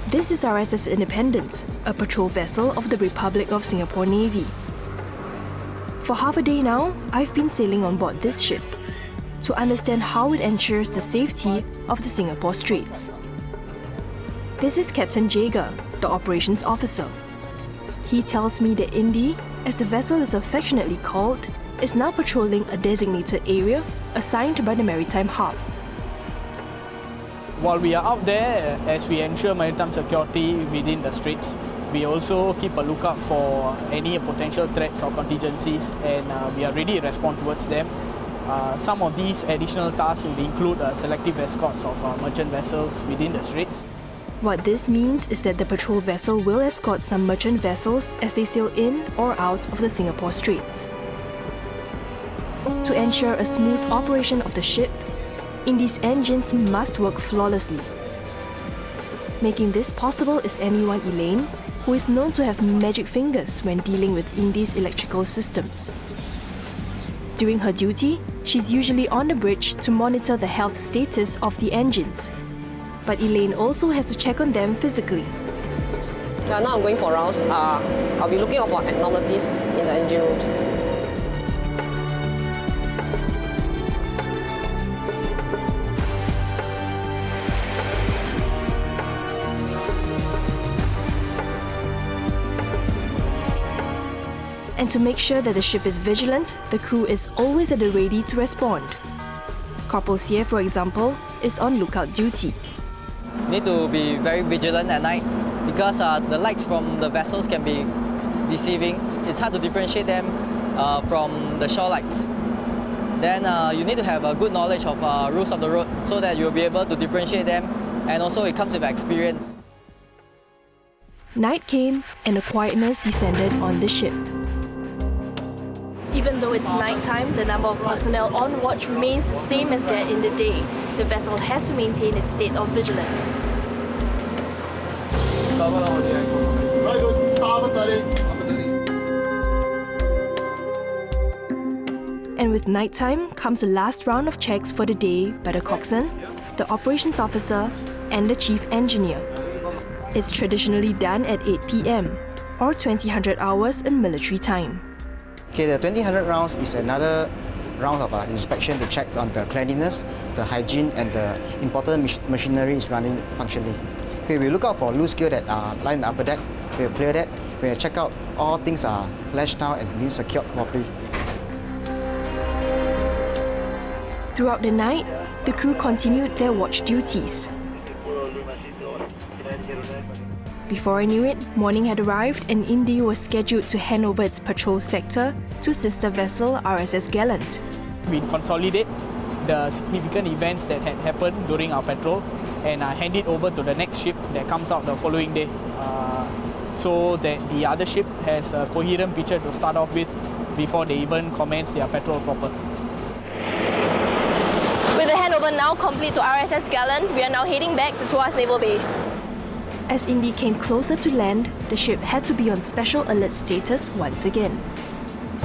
This is RSS Independence, a patrol vessel of the Republic of Singapore Navy. For half a day now, I've been sailing on board this ship to understand how it ensures the safety of the Singapore streets. This is Captain Jager, the operations officer. He tells me that Indy, as the vessel is affectionately called, is now patrolling a designated area assigned by the Maritime Hub. While we are out there, as we ensure maritime security within the straits, we also keep a lookout for any potential threats or contingencies, and we are ready to respond towards them. Some of these additional tasks will include selective escorts of merchant vessels within the straits. What this means is that the patrol vessel will escort some merchant vessels as they sail in or out of the Singapore streets. To ensure a smooth operation of the ship, Indy's engines must work flawlessly. Making this possible is ME1 Elaine, who is known to have magic fingers when dealing with Indy's electrical systems. During her duty, she's usually on the bridge to monitor the health status of the engines. But Elaine also has to check on them physically. Now I'm going for rounds. I'll be looking out for abnormalities in the engine rooms. And to make sure that the ship is vigilant, the crew is always at the ready to respond. Corporal Xie, for example, is on lookout duty. Need to be very vigilant at night because the lights from the vessels can be deceiving. It's hard to differentiate them from the shore lights. Then you need to have a good knowledge of rules of the road so that you'll be able to differentiate them, and also it comes with experience. Night came and a quietness descended on the ship. Even though it's nighttime, the number of personnel on watch remains the same as that in the day. The vessel has to maintain its state of vigilance. And with nighttime comes the last round of checks for the day by the coxswain, the operations officer, and the chief engineer. It's traditionally done at 8 p.m. or 2000 hours in military time. Okay, the 2000 rounds is another round of inspection to check on the cleanliness, the hygiene, and the important machinery is running functionally. Okay, we look out for loose gear that are lying in the upper deck. We'll clear that. We'll check out all things are lashed down and being secured properly. Throughout the night, the crew continued their watch duties. Before I knew it, morning had arrived and Indy was scheduled to hand over its patrol sector to sister vessel RSS Gallant. We consolidate the significant events that had happened during our patrol and hand it over to the next ship that comes out the following day, so that the other ship has a coherent picture to start off with before they even commence their patrol proper. With the handover now complete to RSS Gallant, we are now heading back to Tuas Naval Base. As Indy came closer to land, the ship had to be on special alert status once again.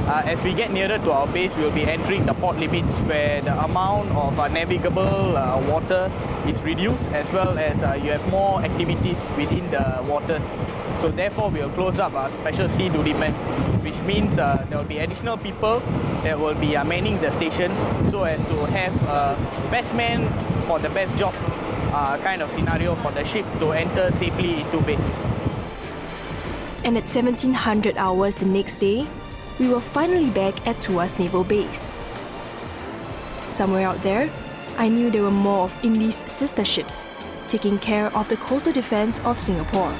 As we get nearer to our base, we will be entering the port limits where the amount of navigable water is reduced, as well as you have more activities within the waters. So therefore, we will close up a special sea duty man, which means there will be additional people that will be manning the stations so as to have best man for the best job kind of scenario for the ship to enter safely into base. And at 1700 hours the next day, we were finally back at Tuas Naval Base. Somewhere out there, I knew there were more of Indy's sister ships taking care of the coastal defense of Singapore.